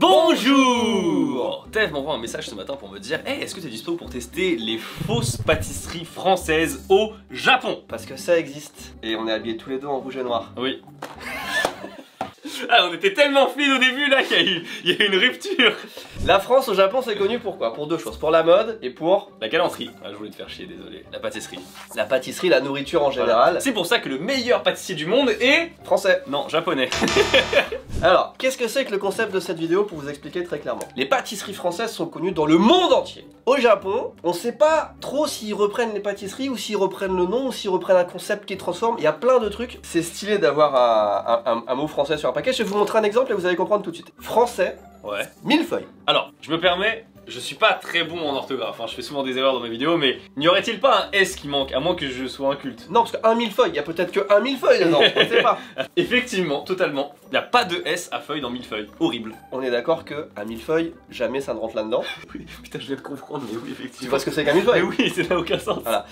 Bonjour. Tev m'envoie un message ce matin pour me dire hey, est-ce que tu es dispo pour tester les fausses pâtisseries françaises au Japon? Parce que ça existe. Et on est habillés tous les deux en rouge et noir. Oui. Ah, on était tellement fluides au début là qu'il y a eu une rupture. La France au Japon c'est connu pour quoi? Pour deux choses, pour la mode et pour la galanterie. Ah, je voulais te faire chier, désolé. La pâtisserie. La pâtisserie, la nourriture en général. Voilà. C'est pour ça que le meilleur pâtissier du monde est... français. Non, japonais. Alors, qu'est-ce que c'est que le concept de cette vidéo pour vous expliquer très clairement? Les pâtisseries françaises sont connues dans le monde entier. Au Japon, on sait pas trop s'ils reprennent les pâtisseries ou s'ils reprennent le nom ou s'ils reprennent un concept qui transforme. Il y a plein de trucs. C'est stylé d'avoir un mot français sur un paquet. Je vais vous montrer un exemple et vous allez comprendre tout de suite. Français, ouais. millefeuille. Alors, je me permets, je suis pas très bon en orthographe, hein, je fais souvent des erreurs dans mes vidéos, mais n'y aurait-il pas un S qui manque, à moins que je sois un culte? Non, parce qu'un millefeuille, il y a peut-être que un millefeuille dedans, on sait pas. Effectivement, totalement. Il n'y a pas de S à feuille dans millefeuille. Horrible. On est d'accord que un millefeuille, jamais ça ne rentre là-dedans. Oui, putain, je viens de comprendre, mais oui, effectivement. Tu vois ce que c'est qu'un millefeuille? Mais oui, ça n'a aucun sens. Voilà.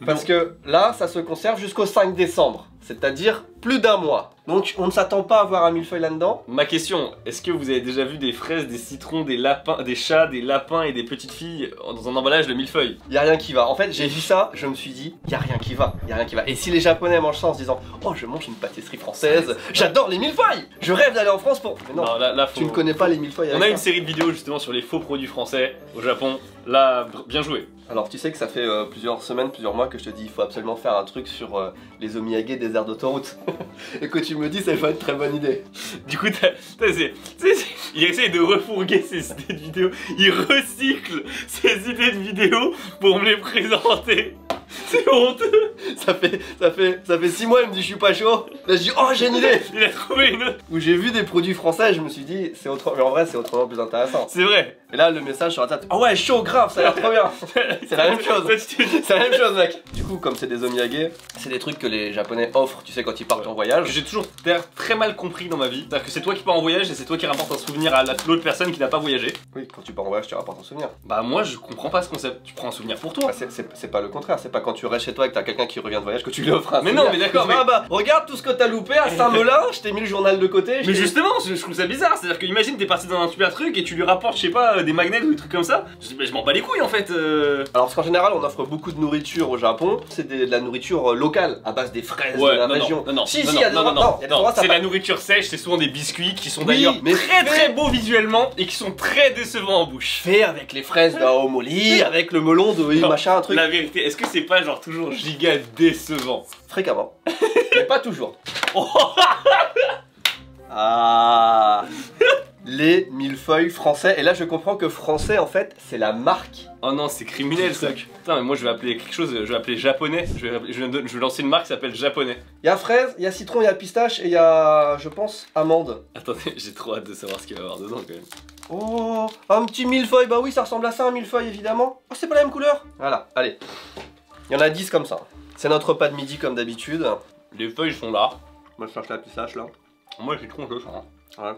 Parce que là, ça se conserve jusqu'au 5 décembre. C'est-à-dire plus d'un mois. Donc on ne s'attend pas à voir un millefeuille là-dedans. Ma question, est-ce que vous avez déjà vu des fraises, des citrons, des lapins, des chats, des lapins et des petites filles dans un emballage de millefeuille? Y a rien qui va. En fait, j'ai vu ça, je me suis dit, y a rien qui va, y a rien qui va. Et si les Japonais mangent ça en se disant, oh, je mange une pâtisserie française, j'adore les millefeuilles, je rêve d'aller en France pour. Mais non, là, tu ne connais pas les millefeuilles. On a une série de vidéos justement sur les faux produits français au Japon. Là, bien joué. Alors tu sais que ça fait plusieurs semaines, plusieurs mois que je te dis il faut absolument faire un truc sur les omiyage des aires d'autoroute. Et que tu me dis ça va être une très bonne idée. Du coup il essaye de refourguer ses idées de vidéos. Il recycle ses idées de vidéos pour me les présenter. C'est honteux. Ça fait 6 mois il me dit je suis pas chaud. Là je dis oh j'ai une idée. Il a trouvé une autre. Où j'ai vu des produits français je me suis dit c'est autre. Mais en vrai c'est autrement plus intéressant. C'est vrai. Et là le message sur la table, oh ouais chaud grave ça a l'air trop bien. C'est la même chose. C'est la même chose mec. Du coup comme c'est des omiyage, c'est des trucs que les Japonais offrent tu sais quand ils partent en voyage. J'ai toujours très mal compris dans ma vie. C'est-à-dire que c'est toi qui pars en voyage et c'est toi qui rapportes un souvenir à l'autre personne qui n'a pas voyagé. Oui quand tu pars en voyage tu rapportes un souvenir. Bah moi je comprends pas ce concept. Tu prends un souvenir pour toi. Bah, c'est pas le contraire, c'est pas quand tu restes chez toi et que t'as quelqu'un qui revient de voyage que tu lui offres un mais souvenir. non mais d'accord mais... Ah bah regarde tout ce que t'as loupé à Saint-Melin, je t'ai mis le journal de côté. Mais justement je trouve ça bizarre. C'est-à-dire que imagine t'es parti dans un super truc et tu lui rapportes je sais pas des magnets ou des trucs comme ça. Je m'en bats les couilles en fait. Alors parce qu'en général on offre beaucoup de nourriture au Japon. C'est de la nourriture locale à base des fraises ouais, de la région. Non, si, il y a des endroits. C'est la nourriture sèche, c'est souvent des biscuits qui sont oui, d'ailleurs mais très beaux visuellement et qui sont très décevants en bouche. Fait avec les fraises de Aomori, avec le melon de machin, un truc. La vérité, est-ce que c'est pas genre toujours giga décevant? Fréquemment. Mais pas toujours. Ah. Les millefeuilles français. Et là je comprends que français en fait c'est la marque. Oh non c'est criminel ça. Putain mais moi je vais appeler quelque chose, je vais appeler japonais. Je vais lancer une marque qui s'appelle japonais. Il y a fraise, il y a citron, il y a pistache et il y a je pense amande. Attendez j'ai trop hâte de savoir ce qu'il va y avoir dedans quand même. Oh un petit millefeuille, bah oui ça ressemble à ça un millefeuille évidemment. Oh c'est pas la même couleur. Voilà allez. Il y en a 10 comme ça. C'est notre repas de midi comme d'habitude. Les feuilles sont là. Moi je cherche la pistache là. Moi j'ai trop ça. Ouais.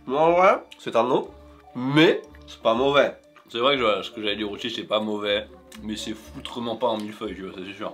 Non ouais, c'est un nom, mais c'est pas mauvais. C'est vrai que ce que j'allais dire aussi c'est pas mauvais, mais c'est foutrement pas un millefeuille, tu vois, ça c'est sûr.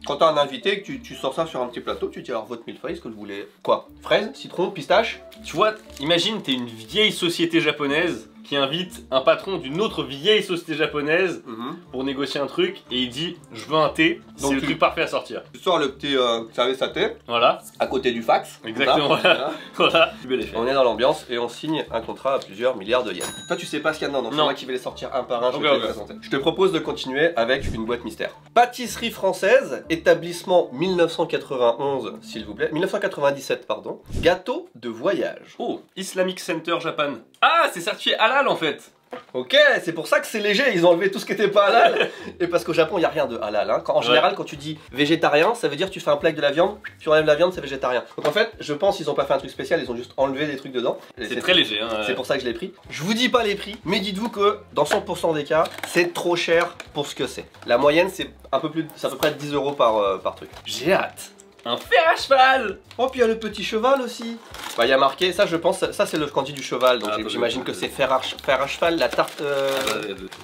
Quand t'as un invité et que tu sors ça sur un petit plateau, tu dis alors votre millefeuille, est-ce que je voulais quoi? Fraise, citron, pistache? Tu vois, imagine t'es une vieille société japonaise qui invite un patron d'une autre vieille société japonaise pour négocier un truc et il dit je veux un thé, c'est le truc parfait à sortir. Tu sors le petit service à thé, voilà, à côté du fax. Exactement, voilà. Voilà. Bel effet. On est dans l'ambiance et on signe un contrat à plusieurs milliards de yens. Toi tu sais pas ce qu'il y a dedans, donc c'est moi qui vais les sortir un par un, je vais te les présenter. Je te propose de continuer avec une boîte mystère. Pâtisserie française, établissement 1991 s'il vous plaît, 1997 pardon, gâteau de voyage. Oh, Islamic Center Japan. Ah c'est certifié halal en fait. Ok, c'est pour ça que c'est léger, ils ont enlevé tout ce qui était pas halal. Et parce qu'au Japon, il n'y a rien de halal. Hein. En général, quand tu dis végétarien, ça veut dire tu fais un plat avec de la viande, tu enlèves la viande, c'est végétarien. Donc en fait, je pense qu'ils ont pas fait un truc spécial, ils ont juste enlevé des trucs dedans. C'est très léger. Hein, c'est pour ça que je l'ai pris. Je vous dis pas les prix, mais dites-vous que dans 100% des cas, c'est trop cher pour ce que c'est. La moyenne, c'est un peu plus, c'est à peu près 10 € par truc. J'ai hâte. Un fer à cheval. Oh puis il y a le petit cheval aussi. Bah il y a marqué, ça je pense, ça c'est le candy du cheval, donc j'imagine que c'est fer à cheval, la tarte...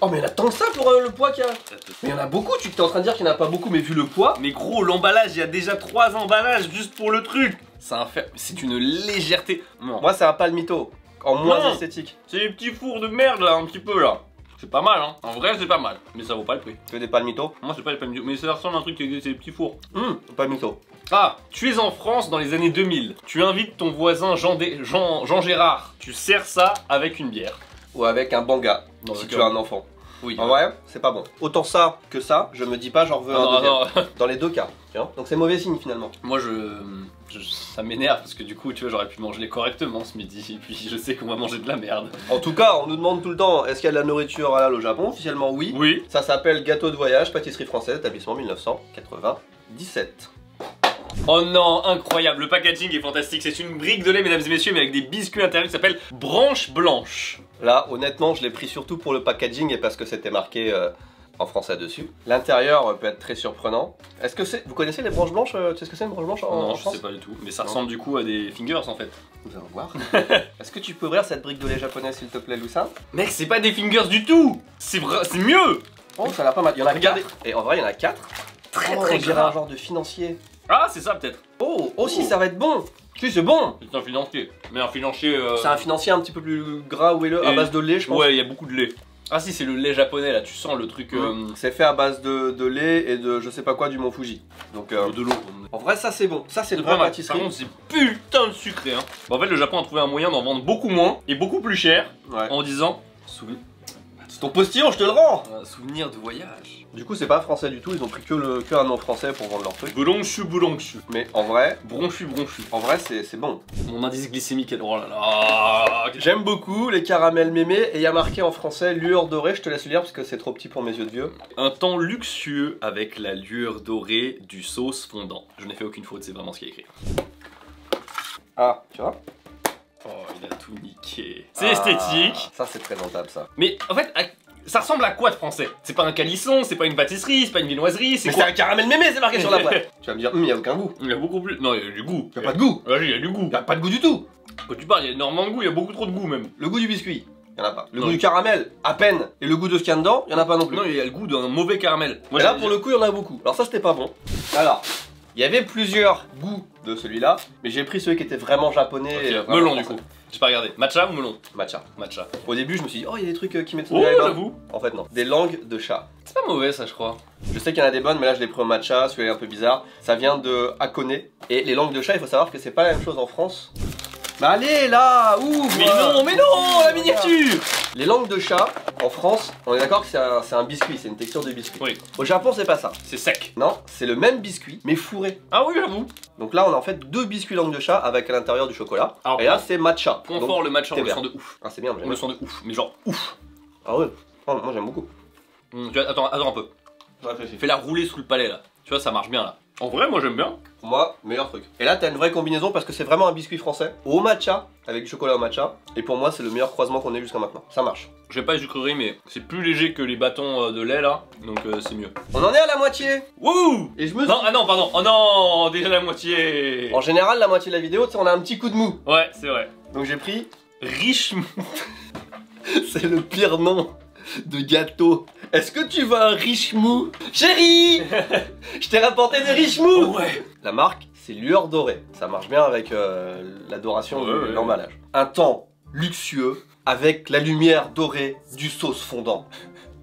Oh mais il y en a tant que ça pour le poids qu'il y a. Mais il y en a beaucoup, tu t'es en train de dire qu'il n'y en a pas beaucoup mais vu le poids... Mais gros l'emballage, il y a déjà 3 emballages juste pour le truc. C'est un fer, c'est une légèreté. Non. Moi c'est un palmito. en moins Non. esthétique. C'est les petits fours de merde là, un petit peu là. C'est pas mal hein. En vrai c'est pas mal. Mais ça vaut pas le prix. Que des palmitos. Moi c'est pas les palmitos. Mais ça ressemble à un truc qui c'est des petits fours. Palmitos. Ah, tu es en France dans les années 2000. Tu invites ton voisin Jean Gérard. Tu sers ça avec une bière. Ou avec un banga, Dans si le tu cas. as un enfant. Oui. En vrai, c'est pas bon. Autant ça que ça, je me dis pas j'en veux un deuxième. non. Dans les deux cas. Tu vois. Donc c'est mauvais signe finalement. Moi ça m'énerve parce que du coup tu vois j'aurais pu manger correctement ce midi et puis je sais qu'on va manger de la merde. En tout cas, on nous demande tout le temps, est-ce qu'il y a de la nourriture halal au Japon? Officiellement oui. Oui. Ça s'appelle gâteau de voyage, pâtisserie française, établissement 1997. Oh non, incroyable, le packaging est fantastique, c'est une brique de lait mesdames et messieurs mais avec des biscuits à l'intérieur qui s'appelle Branche Blanche. Là, honnêtement, je l'ai pris surtout pour le packaging et parce que c'était marqué en français dessus. L'intérieur peut être très surprenant. Est-ce que c'est... Vous connaissez les branches blanches? Tu sais ce que c'est une branche blanche en Non, je France? sais pas du tout, mais ça ressemble du coup à des fingers en fait. Nous allons voir. Est-ce que tu peux ouvrir cette brique de lait japonaise s'il te plaît, Loussa? Mec, c'est pas des fingers du tout. C'est mieux. Oh, ça a l'air pas mal. Il y en a Regardez. 4. Et en vrai, il y en a 4. Très Oh, très on dirait gras. un genre de financier. Ah, c'est ça peut-être. Oh, aussi ça va être bon. Si, c'est bon. C'est un financier. Mais un financier... C'est un financier un petit peu plus gras ou à Et- base de lait, je pense. Ouais, il y a beaucoup de lait. Ah si, c'est le lait japonais là, tu sens le truc... C'est fait à base de lait et de je sais pas quoi du Mont Fuji. Donc de l'eau. en vrai ça c'est bon. Ça c'est le Pas vrai mal. pâtisserie. Par contre, c'est putain de sucré. Hein. Bon, en fait, le Japon a trouvé un moyen d'en vendre beaucoup moins et beaucoup plus cher Ouais. en disant C'est ton postillon, je te le rends. un souvenir de voyage. Du coup c'est pas français du tout, ils ont pris que un nom français pour vendre leur truc. Boulongchu, boulongchu. Mais en vrai Bronchu. c'est bon. Mon indice glycémique est... Oh là là. J'aime beaucoup les caramels mémés et il y a marqué en français lueur dorée, je te laisse lire parce que c'est trop petit pour mes yeux de vieux. Un temps luxueux avec la lueur dorée du sauce fondant. Je n'ai fait aucune faute, c'est vraiment ce qui est écrit. Ah, tu vois? Oh, il a tout niqué. C'est esthétique. Ça c'est présentable ça. Mais en fait, ça ressemble à quoi de français? C'est pas un calisson, c'est pas une pâtisserie, c'est pas une viennoiserie, c'est Mais quoi? c'est un caramel mémé, c'est marqué sur la boîte. Tu vas me dire, il y a aucun goût. Il y a beaucoup plus. Non, il y a du goût. Il y a pas de goût. Vas-y, il y a du goût. Il y a pas de goût du tout. Quand tu parles, il y a énormément de goût, il y a beaucoup trop de goût même. Le goût du biscuit, il y en a pas. Le Non. goût du caramel, à peine. Et le goût de ce qu'il y a dedans, il y en a pas non plus. Non, il y a le goût d'un mauvais caramel. Et là, pour le coup, il y en a beaucoup. Alors ça, c'était pas bon. Alors, il y avait plusieurs goûts de celui-là, mais j'ai pris celui qui était vraiment japonais. Ok, et vraiment melon du français. coup. J'ai pas regardé. Matcha ou melon? Matcha. Matcha. Au début, je me suis dit, oh, il y a des trucs qui mettent Oh, les dents. j'avoue. En fait, non. Des langues de chat. C'est pas mauvais ça, je crois. Je sais qu'il y en a des bonnes, mais là, je l'ai pris au matcha. Celui-là est un peu bizarre. Ça vient de Hakone. Et les langues de chat, il faut savoir que c'est pas la même chose en France. Bah allez, là, ouvre. Mais non, la miniature. Les langues de chat, en France, on est d'accord que c'est un biscuit, c'est une texture de biscuit. Oui. Au Japon, c'est pas ça. C'est sec. Non, c'est le même biscuit, mais fourré. Ah oui, j'avoue. Donc là, on a en fait deux biscuits langue de chat avec à l'intérieur du chocolat. Alors, et là, c'est matcha. Point Donc, fort, le matcha, on t'es le vert. sent de ouf. Ah, c'est bien, On j'aime le bien. sent de ouf. Mais genre ouf. Ah ouais. Oh, moi, j'aime beaucoup. Attends un peu. Fais-la rouler sous le palais là. Tu vois, ça marche bien là. En vrai, moi j'aime bien. Pour moi, meilleur truc. Et là, t'as une vraie combinaison parce que c'est vraiment un biscuit français au matcha avec du chocolat au matcha. Et pour moi, c'est le meilleur croisement qu'on ait jusqu'à maintenant. Ça marche. J'ai pas les sucreries, mais c'est plus léger que les bâtons de lait là. Donc c'est mieux. On en est à la moitié. Wouh. Et je me suis... Non, ah non, pardon. Oh non, déjà la moitié. En général, la moitié de la vidéo, tu sais, on a un petit coup de mou. Ouais, c'est vrai. Donc j'ai pris... Richement. C'est le pire nom de gâteau. Est-ce que tu veux un riche mou? Chérie, je t'ai rapporté des riches mous. Ouais. La marque, c'est Lueur Dorée. Ça marche bien avec l'adoration Ouais, de ouais. l'emballage. Un temps luxueux avec la lumière dorée du sauce fondant.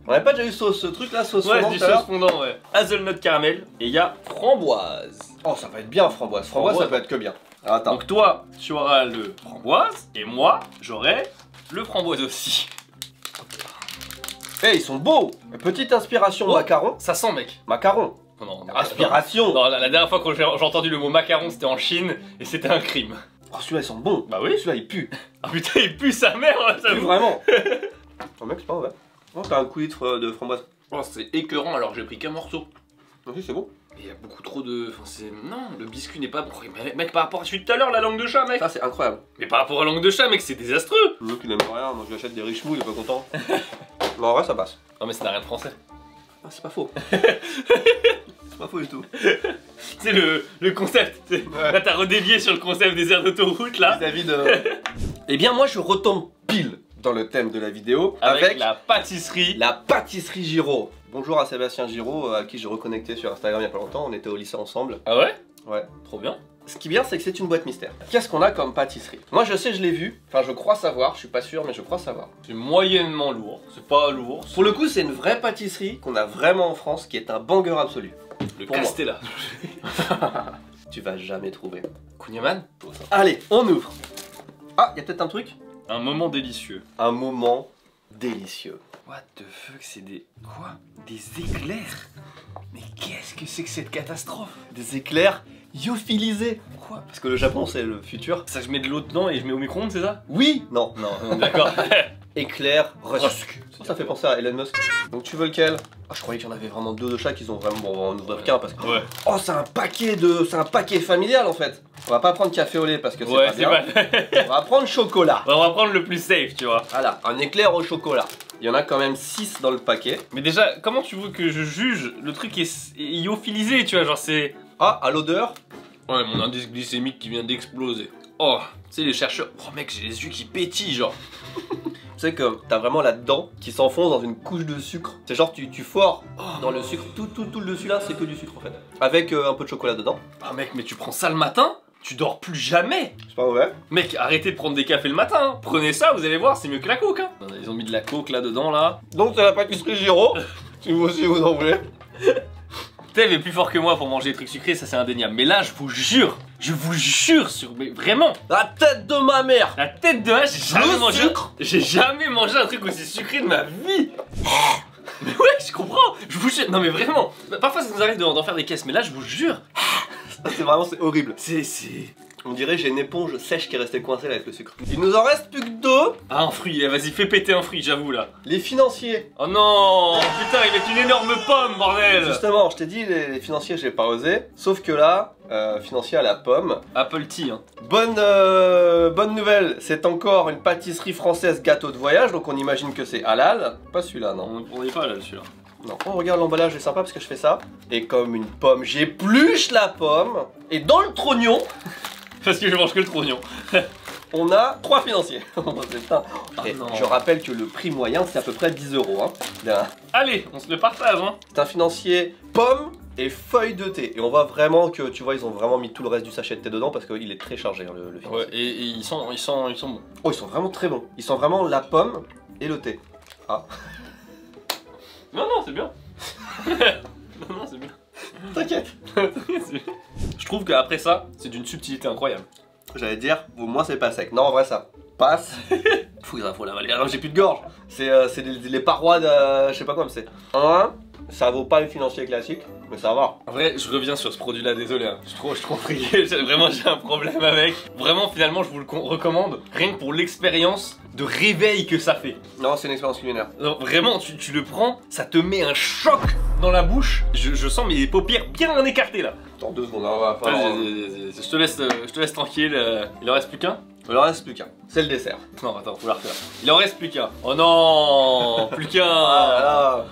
On avait pas déjà eu ce truc là, sauce Ouais, fondant du tout à l'heure? sauce fondant, ouais. Hazelnut caramel. Et il y a framboise. Oh, ça va être bien framboise. Framboise, ça peut être que bien. Alors, attends. Donc toi, tu auras le framboise. Et moi, j'aurai le framboise aussi. Eh, ils sont beaux. Petite inspiration Oh. macaron. Ça sent, mec. Macaron. Non, non, Aspiration. Non, la dernière fois que j'ai entendu le mot macaron, c'était en Chine et c'était un crime. Oh, celui-là, ils sont bons. Bah oui. Celui-là, il pue. Ah putain, il pue sa mère, ça Pue vraiment. Oh, mec, c'est pas mauvais. Oh, t'as un coup litre de framboise. Oh, c'est écœurant alors que j'ai pris qu'un morceau. Ok, c'est bon. Mais il y a beaucoup trop de. Enfin, c'est. Non, le biscuit n'est pas. Mec, par rapport à celui de tout à l'heure, la langue de chat, mec. Ça, c'est incroyable. Mais par rapport à la langue de chat, mec, c'est désastreux. Le mec, il aime rien. Moi, je lui achète des riches mous, il est pas content. Mais en vrai, ça passe. Non, mais ça n'a rien de français. Ah, c'est pas faux. C'est pas faux du tout. C'est le concept. Ouais. Là, t'as redévié sur le concept des aires d'autoroute, là. Vis-à-vis de. Eh bien, moi, je retombe pile dans le thème de la vidéo Avec la pâtisserie. la pâtisserie Giraud. Bonjour à Sébastien Giraud, à qui j'ai reconnecté sur Instagram il y a pas longtemps. On était au lycée ensemble. Ah ouais? Ouais. Trop bien. ce qui est bien, c'est que c'est une boîte mystère. Qu'est-ce qu'on a comme pâtisserie? Moi, je sais, je l'ai vu. Enfin, je crois savoir. Je suis pas sûr, mais je crois savoir. C'est moyennement lourd. C'est pas lourd. Pour le coup, c'est une vraie pâtisserie qu'on a vraiment en France, qui est un banger absolu. Le Castella. Tu vas jamais trouver. Kunyaman. Allez, on ouvre. Ah, il y a peut-être un truc? Un moment délicieux. Un moment délicieux. What the fuck, c'est des... Quoi? Des éclairs? Mais qu'est-ce que c'est que cette catastrophe? Des éclairs lyophilisés. Quoi? Parce que le Japon, c'est le futur. Ça, je mets de l'eau dedans et je mets au micro-ondes, c'est ça? Oui. Non. Non, d'accord. Éclair Rusk. Ça fait penser à Elon Musk. Donc tu veux lequel? Ah, je croyais qu'il y en avait vraiment deux de chaque, ils ont vraiment... Bon, on va en ouvrir qu'un parce que... Ouais. Oh, c'est un paquet familial en fait. On va pas prendre café au lait parce que c'est pas bien. On va prendre chocolat. On va prendre le plus safe, tu vois. Voilà, un éclair au chocolat. Il y en a quand même 6 dans le paquet. Mais déjà, comment tu veux que je juge? Le truc est lyophilisé, tu vois, genre c'est... Ah, à l'odeur? Ouais, mon indice glycémique qui vient d'exploser. Oh, tu sais, les chercheurs... Oh mec, j'ai les yeux qui pétillent, genre. Tu sais que t'as vraiment là-dedans qui s'enfonce dans une couche de sucre. C'est genre tu fores dans le sucre. Tout le dessus là, c'est que du sucre en fait. Avec un peu de chocolat dedans. Ah mec, mais tu prends ça le matin? Tu dors plus jamais. C'est pas mauvais. Mec, arrêtez de prendre des cafés le matin, hein. Prenez ça, vous allez voir, c'est mieux que la coke, hein. Ils ont mis de la coke là-dedans, là. Donc c'est la pâtisserie Giro. Si vous aussi vous en voulez. Steve est plus fort que moi pour manger des trucs sucrés, ça c'est indéniable. Mais là, je vous jure sur... Mais vraiment. La tête de ma mère. La tête de ma mère, j'ai jamais mangé un truc aussi sucré de ma vie. Mais ouais, je comprends. Je vous jure. Non mais vraiment. Parfois ça nous arrive d'en faire des caisses, mais là, je vous jure. C'est vraiment, c'est horrible. C'est... On dirait j'ai une éponge sèche qui est restée coincée là avec le sucre. Il nous en reste plus que 2. Ah, un fruit, vas-y, fais péter un fruit, j'avoue là. Les financiers. Oh non, putain, ils mettent une énorme pomme, bordel. Justement, je t'ai dit, les financiers, j'ai pas osé. Sauf que là, financier à la pomme. Apple Tea, hein. Bonne nouvelle, c'est encore une pâtisserie française gâteau de voyage, donc on imagine que c'est halal. Pas celui-là, non. On n'est pas là, celui-là. Non, oh, regarde l'emballage est sympa parce que je fais ça. Et comme une pomme, j'épluche la pomme. Et dans le trognon... Parce que je mange que le trognon. On a 3 financiers. Je rappelle que le prix moyen c'est à peu près 10 €. Hein. Allez, on se le partage. Hein. C'est un financier pomme et feuille de thé. Et on voit vraiment que, tu vois, ils ont vraiment mis tout le reste du sachet de thé dedans parce qu'il est très chargé, hein, le financier. Ouais, et ils sont bons. Oh, ils sont vraiment très bons. Ils sont vraiment la pomme et le thé. Ah. Non, c'est bien. non, c'est bien. T'inquiète. Je trouve qu'après ça, c'est d'une subtilité incroyable. J'allais dire, au moins c'est pas sec. Non, en vrai, ça passe. Faut l'avaler. Alors, j'ai plus de gorge. C'est les parois de. Je sais pas quoi, mais c'est. Ça vaut pas le financier classique, mais ça va. En vrai, je reviens sur ce produit-là, désolé. Hein. Je suis trop friqué. Vraiment, j'ai un problème avec. Vraiment, finalement, je vous le recommande. Rien que pour l'expérience de réveil que ça fait. Non, c'est une expérience culinaire. Non, vraiment, tu le prends, ça te met un choc dans la bouche. Je sens mes paupières bien écartées là. Attends 2 secondes, on va faire. Je te laisse tranquille. Il en reste plus qu'un. Il en reste plus qu'un. C'est le dessert. Non, attends, faut la refaire. Il en reste plus qu'un. Oh non, plus qu'un. Ah,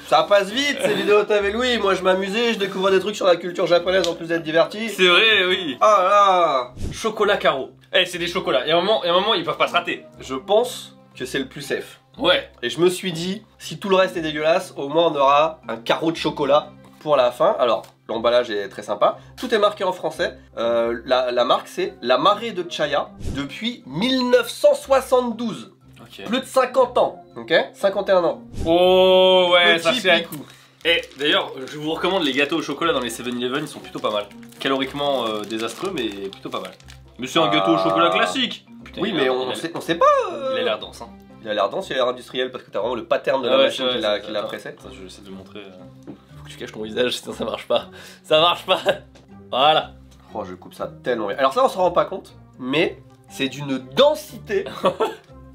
ça passe vite ces vidéos avec Louis. Moi je m'amusais, je découvrais des trucs sur la culture japonaise en plus d'être diverti. C'est vrai, oui. Ah là. Chocolat carreau. Eh, c'est des chocolats. Et à un moment, ils peuvent pas se rater. Je pense que c'est le plus safe. Ouais. Et je me suis dit, si tout le reste est dégueulasse, au moins on aura un carreau de chocolat pour la fin. Alors, l'emballage est très sympa. Tout est marqué en français. La marque, c'est La Marée de Chaya depuis 1972. Okay. Plus de 50 ans. Ok, 51 ans. Oh, ouais, petit ça fait un coup. Et d'ailleurs, je vous recommande les gâteaux au chocolat dans les 7-Eleven, ils sont plutôt pas mal. Caloriquement désastreux, mais plutôt pas mal. Mais c'est un gâteau au chocolat classique. Putain, oui, mais on sait pas. Il a l'air dense, hein. Il a l'air dense, il a l'air industriel parce que t'as vraiment le pattern de la machine qui l'a pressé. Attends, je vais essayer de montrer. Faut que tu caches ton visage, sinon ça marche pas. Ça marche pas. Voilà. Oh, je coupe ça tellement bien. Alors ça, on s'en rend pas compte, mais c'est d'une densité.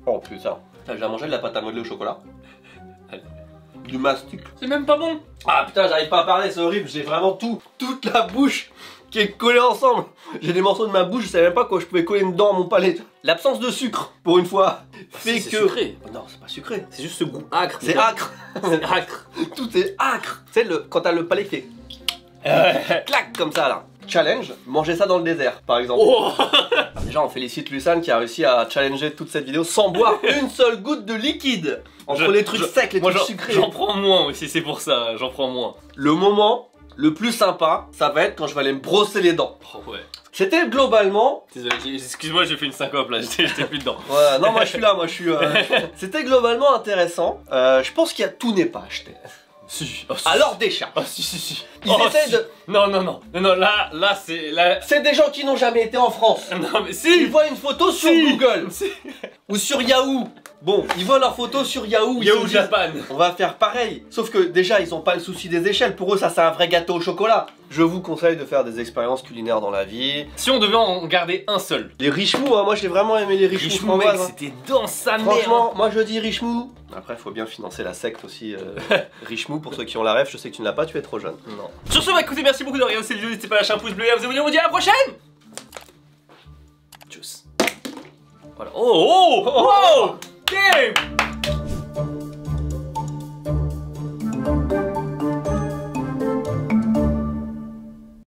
Oh putain. T'as déjà mangé de la pâte à modeler au chocolat? Du mastic. C'est même pas bon. Ah putain, j'arrive pas à parler, c'est horrible. J'ai vraiment toute la bouche qui est collée ensemble. J'ai des morceaux de ma bouche, je savais même pas quoi je pouvais coller dedans mon palais. L'absence de sucre, pour une fois, fait que... sucré. Non, c'est pas sucré. C'est juste ce goût acre. C'est acre. C'est acre. Tout est acre. Tu sais, quand t'as le palais qui fait... clac, comme ça, là. Challenge, manger ça dans le désert, par exemple. Oh. Déjà, on félicite Lusan qui a réussi à challenger toute cette vidéo sans boire une seule goutte de liquide. Entre les trucs secs, les trucs sucrés. J'en prends moins aussi, c'est pour ça, j'en prends moins. Le moment le plus sympa, ça va être quand je vais aller me brosser les dents. Oh ouais. C'était globalement... Désolé, excuse-moi, j'ai fait une syncope là, j'étais plus dedans. Ouais, non, moi je suis là, moi je suis... C'était globalement intéressant. Je pense qu'il y a tout n'est pas acheté. Si. Alors décharge. Si. Ils essaient de... Non, là c'est... C'est des gens qui n'ont jamais été en France. Non mais si. Ils voient une photo sur Google. Ou sur Yahoo. Bon, ils voient leur photo sur Yahoo. Yahoo Japan. On va faire pareil. Sauf que déjà, ils ont pas le souci des échelles. Pour eux, ça c'est un vrai gâteau au chocolat. Je vous conseille de faire des expériences culinaires dans la vie. Si on devait en garder un seul. Les Richemou, hein, moi j'ai vraiment aimé les Richemou. Mec, c'était dans sa mère. Franchement, moi je dis Richemou. Après, faut bien financer la secte aussi. Richemou, pour ceux qui ont la rêve, je sais que tu ne l'as pas, tu es trop jeune. Non. Sur ce, bah écoutez, merci beaucoup de regarder cette vidéo. N'hésitez pas à lâcher un pouce bleu et à vous abonner. On vous dit à la prochaine. Tchuss. Voilà. Oh. Damn.